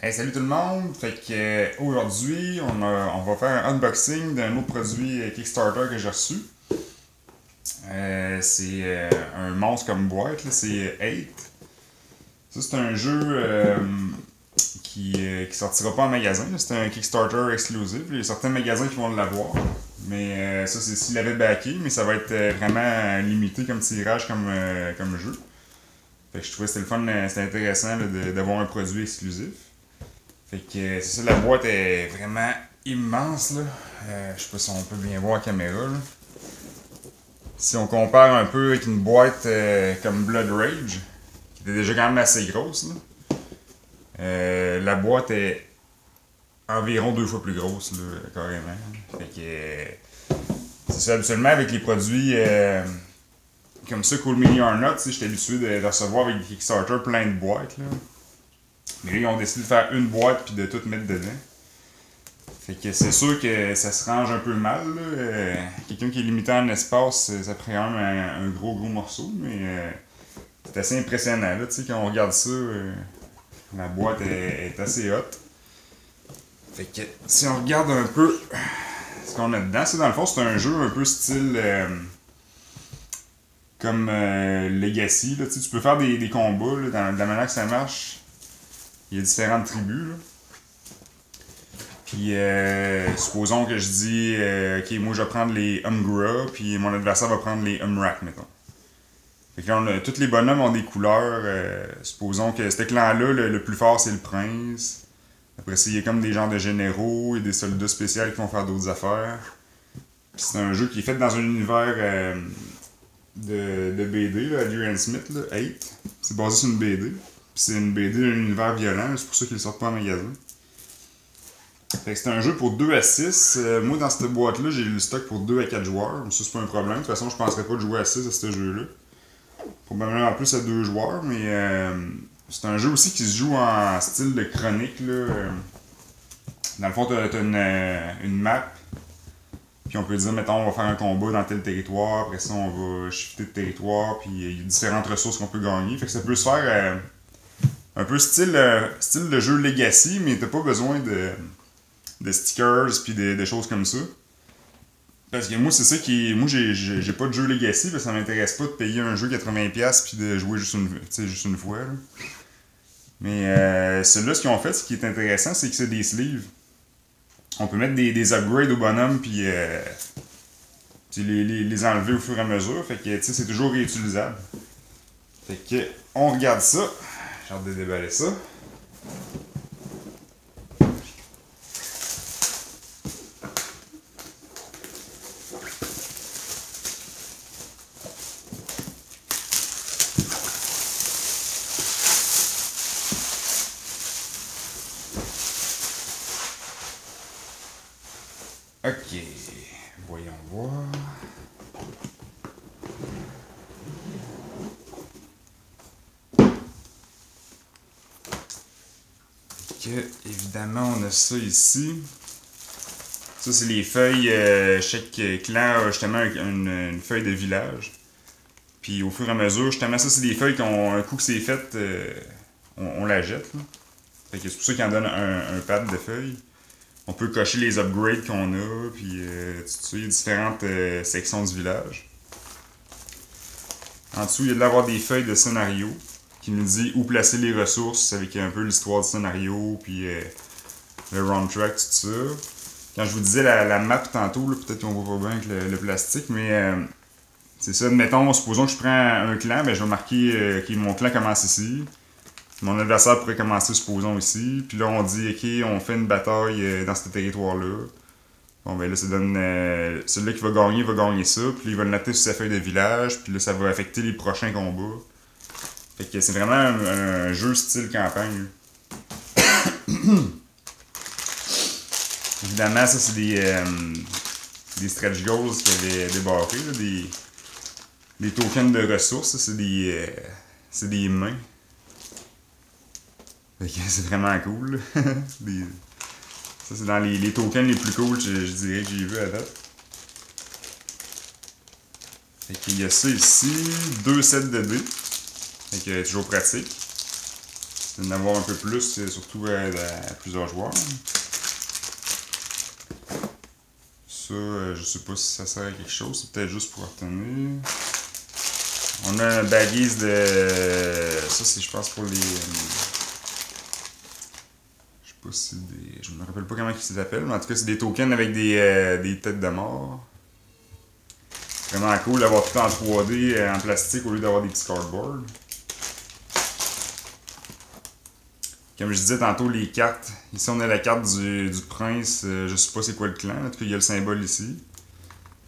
Hey, salut tout le monde! Fait que aujourd'hui, on va faire un unboxing d'un autre produit Kickstarter que j'ai reçu. C'est un monstre comme boîte, là, c'est 8. Ça, c'est un jeu qui sortira pas en magasin. C'est un Kickstarter exclusif. Il y a certains magasins qui vont l'avoir. Mais ça, c'est s'il l'avait backé, mais ça va être vraiment limité comme tirage, comme jeu. Fait que je trouvais que c'était le fun, c'était intéressant là, d'avoir un produit exclusif. Fait que c'est ça, la boîte est vraiment immense là. Je sais pas si on peut bien voir la caméra là. Si on compare un peu avec une boîte comme Blood Rage, qui était déjà quand même assez grosse là, la boîte est environ 2 fois plus grosse là, carrément. Fait que c'est ça, habituellement avec les produits comme ça, Cool Mini or Not, j'étais habitué de recevoir avec des Kickstarter plein de boîtes là. Mais là, ils ont décidé de faire une boîte puis de tout mettre dedans. Fait que c'est sûr que ça se range un peu mal. Quelqu'un qui est limité en espace, ça prend quand même un gros morceau, mais c'est assez impressionnant. Là, quand on regarde ça, la boîte est assez haute. Fait que si on regarde un peu ce qu'on a dedans, c'est dans le fond, c'est un jeu un peu style comme Legacy. Là, tu peux faire des combats là, dans la manière que ça marche. Il y a différentes tribus. Là. Puis, supposons que je dis, ok, moi je vais prendre les Umgra, puis mon adversaire va prendre les Umrak, mettons. Fait que là, tous les bonhommes ont des couleurs. Supposons que cet clan-là, le plus fort, c'est le prince. Après ça, il y a comme des genres de généraux et des soldats spéciaux qui vont faire d'autres affaires. Puis c'est un jeu qui est fait dans un univers de BD, là, Adrian Smith, là, 8. C'est basé sur une BD. Puis c'est une BD d'un univers violent, c'est pour ça qu'ils ne sortent pas en magasin. Fait que c'est un jeu pour 2 à 6. Moi, dans cette boîte-là, j'ai le stock pour 2 à 4 joueurs. Ça, c'est pas un problème. De toute façon, je penserais pas de jouer à 6 à ce jeu-là. Probablement en plus à 2 joueurs, mais c'est un jeu aussi qui se joue en style de chronique. Là. Dans le fond, t'as une map. Puis on peut dire, mettons, on va faire un combat dans tel territoire. Après ça, on va shifter de territoire. Puis il y a différentes ressources qu'on peut gagner. Fait que ça peut se faire un peu style de jeu Legacy, mais t'as pas besoin de stickers puis des choses comme ça. Parce que moi, c'est ça qui. Moi, j'ai pas de jeu Legacy, parce que ça m'intéresse pas de payer un jeu 80$ puis de jouer juste une fois. Là. Mais celui-là, ce qu'ils ont fait, ce qui est intéressant, c'est que c'est des sleeves. On peut mettre des upgrades au bonhomme puis les enlever au fur et à mesure. Fait que c'est toujours réutilisable. Fait que on regarde ça. J'ai hâte de déballer ça. Ok, voyons voir. Évidemment, on a ça ici. Ça, c'est les feuilles. Chaque clan a justement une feuille de village. Puis au fur et à mesure, justement, ça, c'est des feuilles qu'on, un coup que c'est fait, on la jette. Là. Fait que c'est pour ça qu'il en donne un pad de feuilles. On peut cocher les upgrades qu'on a, puis tout ça, il y a différentes sections du village. En dessous, il y a de l'avoir des feuilles de scénario qui nous dit où placer les ressources avec un peu l'histoire du scénario, puis le round track, tout ça. Quand je vous disais la map tantôt, peut-être qu'on voit pas bien avec le plastique, mais c'est ça. Mettons, supposons que je prends un clan, ben, je vais marquer que mon clan commence ici. Mon adversaire pourrait commencer, supposons, ici. Puis là, on dit, ok, on fait une bataille dans ce territoire-là. Bon, ben là, ça donne. Celui-là qui va gagner ça. Puis il va le noter sur sa feuille de village. Puis là, ça va affecter les prochains combats. Fait que c'est vraiment un jeu style campagne. Évidemment, ça, c'est des stretch goals qui avaient débarqué. Là, des tokens de ressources. C'est des mains. Fait que c'est vraiment cool. Ça, c'est dans les tokens les plus cool, je dirais, que j'ai vu à date. Fait qu'il y a ça ici, 2 sets de dés. Fait que toujours pratique. c'est d'en avoir un peu plus, surtout à plusieurs joueurs. Ça, je sais pas si ça sert à quelque chose, c'est peut-être juste pour retenir. On a un baggies de... Ça, c'est, je pense, pour les... Je sais pas si c'est des... Je me rappelle pas comment ils s'appellent, mais en tout cas, c'est des tokens avec des têtes de mort. Vraiment cool d'avoir tout en 3D en plastique au lieu d'avoir des petits cardboard. Comme je disais tantôt, les cartes. Ici, on a la carte du prince. Je sais pas c'est quoi le clan. En tout cas, il y a le symbole ici.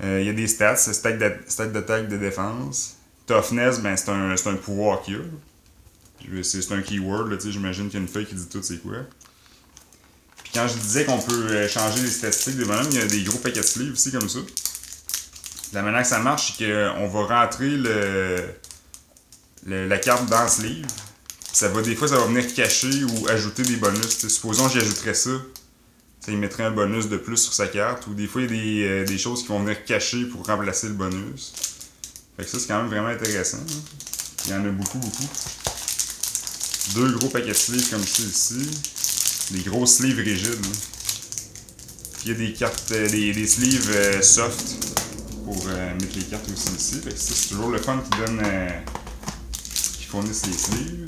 Il y a des stats. Stack d'attaque, de défense. Toughness, ben, c'est un pouvoir qu'il y a. C'est un keyword. J'imagine qu'il y a une feuille qui dit tout c'est quoi. Puis quand je disais qu'on peut changer les statistiques des bonhommes, il y a des gros paquets de sleeves ici comme ça. La manière que ça marche, c'est qu'on va rentrer la carte dans le sleeve. Des fois, ça va venir cacher ou ajouter des bonus. Supposons que j'ajouterais ça. Ça y mettrait un bonus de plus sur sa carte. Ou des fois, il y a des choses qui vont venir cacher pour remplacer le bonus. Fait que ça, c'est quand même vraiment intéressant. Hein. Il y en a beaucoup, beaucoup. 2 gros paquets de sleeves comme ça ici. Des gros sleeves rigides. Là. Puis il y a des cartes, des sleeves soft pour mettre les cartes aussi ici. Fait que ça, c'est toujours le fun qui donne... qui fournissent les sleeves.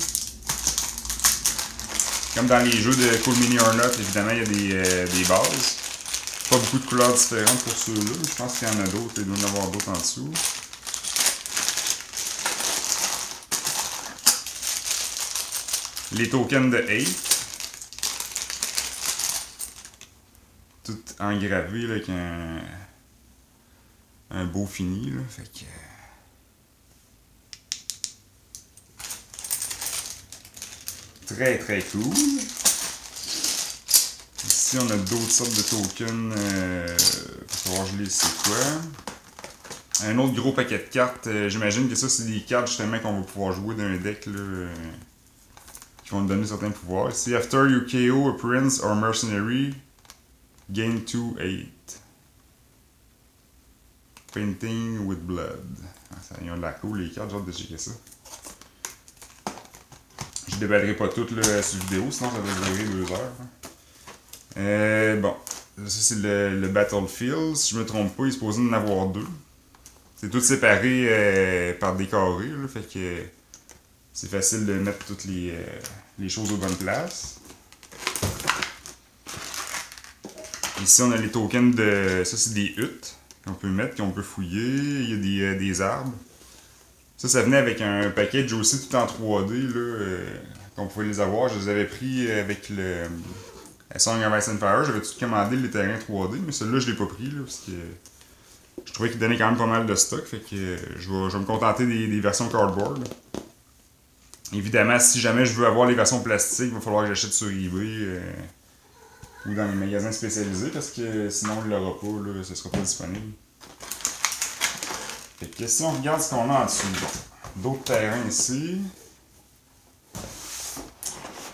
Comme dans les jeux de Cool Mini or Not, évidemment, il y a des bases. Pas beaucoup de couleurs différentes pour ceux-là. Je pense qu'il y en a d'autres. Il doit y en avoir d'autres en dessous. Les tokens de 8. Tout engravé là, avec un beau fini. Là. Fait que... Très très cool. Ici on a d'autres sortes de tokens. Faut voir je les sais quoi. Un autre gros paquet de cartes. J'imagine que ça c'est des cartes justement qu'on va pouvoir jouer dans un deck là, qui vont nous donner certains pouvoirs. Ici, after you KO a prince or mercenary, gain 2/8. Painting with blood. Ils ont de la cool les cartes, j'ai hâte de checker ça. Je déballerai pas toutes là, sur vidéo, sinon ça va durer 2 heures. Bon, ça c'est le Battlefield. Si je me trompe pas, il est supposé en avoir 2. C'est tout séparé par des carrés, là, fait que c'est facile de mettre toutes les choses aux bonnes places. Ici on a les tokens de... Ça c'est des huttes qu'on peut mettre, qu'on peut fouiller. Il y a des arbres. Ça venait avec un package aussi tout en 3D, là, qu'on pouvait les avoir. Je les avais pris avec le Song of Ice and Fire. J'avais tout commandé les terrains 3D, mais celui-là, je l'ai pas pris, là, parce que je trouvais qu'il donnait quand même pas mal de stock. Fait que je vais me contenter des versions cardboard. Évidemment, si jamais je veux avoir les versions plastiques, il va falloir que j'achète sur eBay ou dans les magasins spécialisés, parce que sinon, on ne l'aura pas, là, ce sera pas disponible. Fait que si on regarde ce qu'on a en dessous, d'autres terrains ici,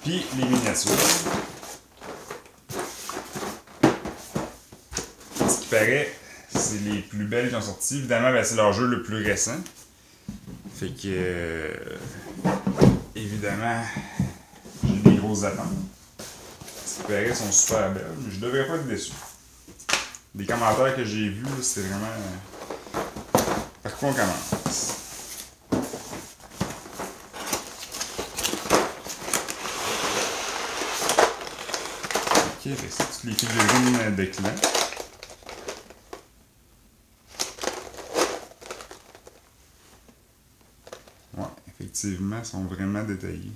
puis les miniatures. Ce qui paraît, c'est les plus belles qui ont sorti. Évidemment, ben, c'est leur jeu le plus récent. Fait que, évidemment, j'ai des grosses attentes. Ce qui paraît sont super belles, mais je devrais pas être déçu. Des commentaires que j'ai vus, c'est vraiment... Par quoi on commence? Ok, c'est toutes les figurines de clan. Ouais, effectivement, elles sont vraiment détaillées.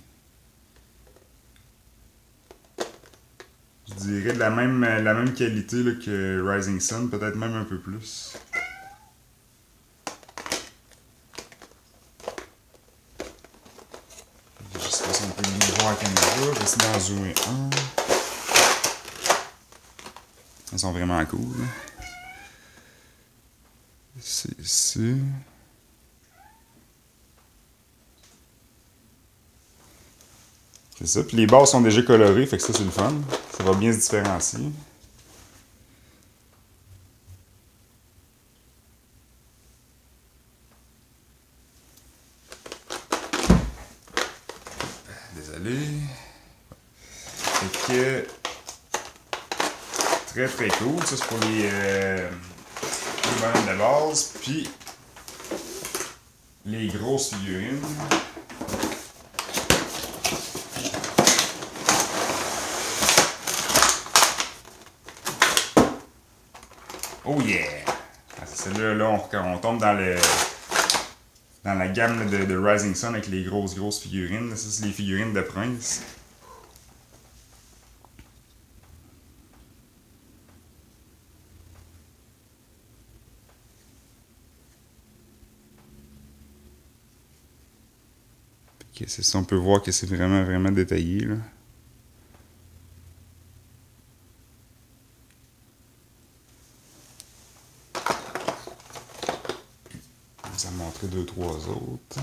Je dirais de la même qualité là, que Rising Sun, peut-être même un peu plus. Je sais pas si on peut le voir à la caméra, je vais essayer d'en zoomer un. Elles sont vraiment cool. C'est ici. C'est ça. Puis les barres sont déjà colorées, fait que ça c'est le fun. Ça va bien se différencier. Désolé. que très très cool. Ça c'est pour les bonhommes de base. Puis les grosses figurines. Oh yeah! Celle-là, là, on tombe dans la gamme de Rising Sun avec les grosses figurines. Ça, c'est les figurines de Prince. Okay, c'est ça, on peut voir que c'est vraiment détaillé, là. Je vais vous en montrer 2-3 autres.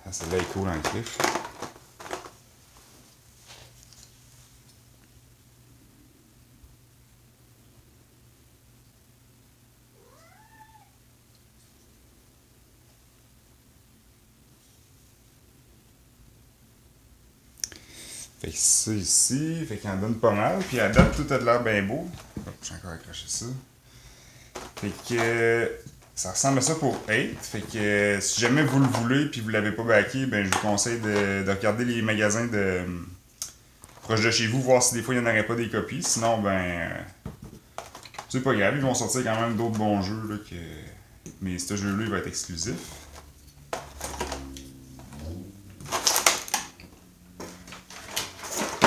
Ah, celle-là est cool en cliff. Fait que ça ici, fait qu'il en donne pas mal, puis à date tout a de l'air bien beau. Hop, j'ai encore accroché ça. Fait que ça ressemble à ça pour 8. Fait que si jamais vous le voulez puis vous l'avez pas backé, ben je vous conseille de regarder les magasins de proche de chez vous, voir si des fois il n'y en aurait pas des copies. Sinon ben c'est pas grave, ils vont sortir quand même d'autres bons jeux là, mais ce jeu-là il va être exclusif.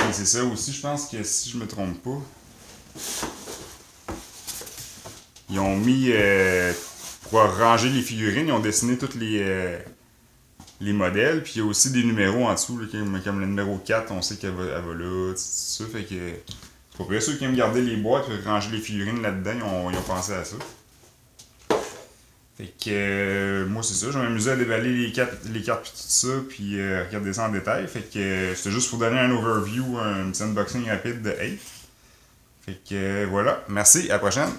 Et c'est ça aussi, je pense que si je me trompe pas, ils ont mis, pour ranger les figurines, ils ont dessiné tous les modèles, puis il y a aussi des numéros en dessous, là, comme le numéro 4, on sait qu'elle va là, tout ça, fait que pour vrai, ceux qui aiment garder les boîtes et ranger les figurines là-dedans, ils ont pensé à ça. Fait que moi c'est ça, je vais m'amuser à déballer les cartes puis tout ça, puis regarder ça en détail. Fait que c'était juste pour donner un overview, un petit unboxing rapide de 8. Fait que voilà, merci, à la prochaine!